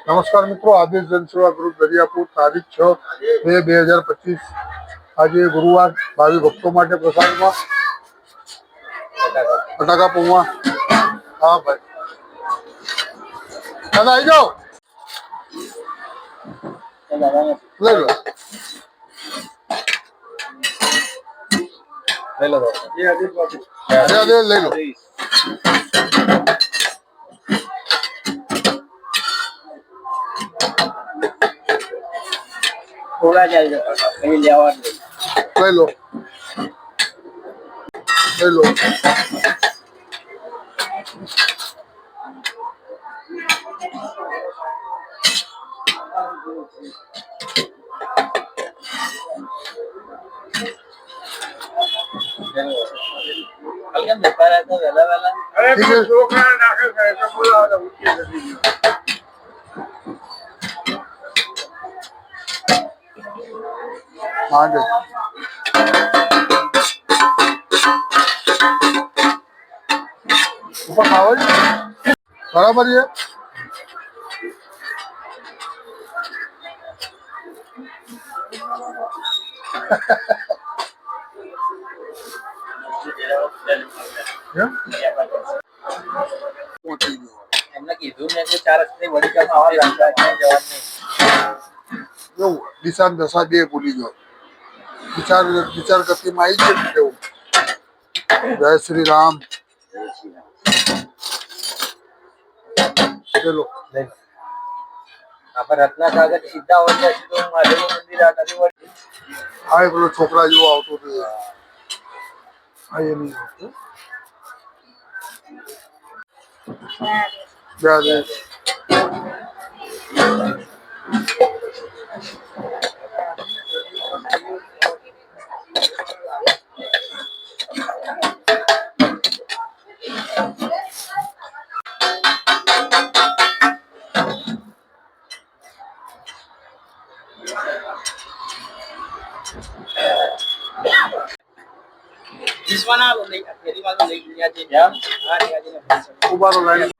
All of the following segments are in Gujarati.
નમસ્કાર મિત્રો, આદેશ જનસેવા ગ્રુપ દરિયાપુર તારીખ 6/2/2025 આજે ગુરુવાર ભાવિ ભક્તો માટે પ્રસાદમાં બટાકા પૌવા. હા ભાઈ, દાદા આવી જાઓ, લઈ લો લઈ લો. થોડા જાય કઈ લેવા લઈ લો લઈ લો. હલકા જતા રહેતા વહેલા વહેલા છોકરા નાખે બોલાવે માંડે ઉપર ખાવા બરાબર છે. એમને કીધું ને કે 4 રસ્તે વળી જાવ આવા જવાબ નહીં. દિશા દશા બે ભૂલી ગયો. વિચાર ગતિમાં આવી ગયો કેવું. જય શ્રી રામ. ચલો આપણે રત્ના સાગર સીધા વળી જશે તો મહાદેવ મંદિર આ નથી વળી. હા, પેલો છોકરા જેવો આવતો હતો. હા, એ નહીં આવતો. વિશ્વના લઈ ફેરીમાં તો લઈ ગયા છે જ્યાં આ રહ્યા છે ઉભારો લાઈન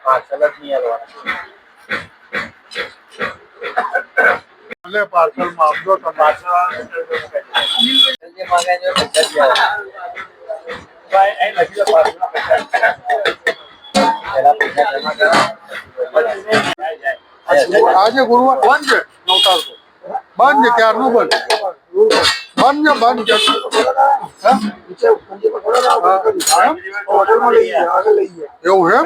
પાર્સલ જ નહીં આવવાના. પાર્સલ માં આપજો તમે. પાર્સલ જે માંગે છે બધા જ આવે. ભાઈ અહીં લખી દો પાર્સલના પૈસા. પહેલા પૈસા જમા કરો. આજે ગુરુવાર બંધ છે. નવતારતો બંધ છે. ક્યારનું બંધ બંધ છે. એવું એમ?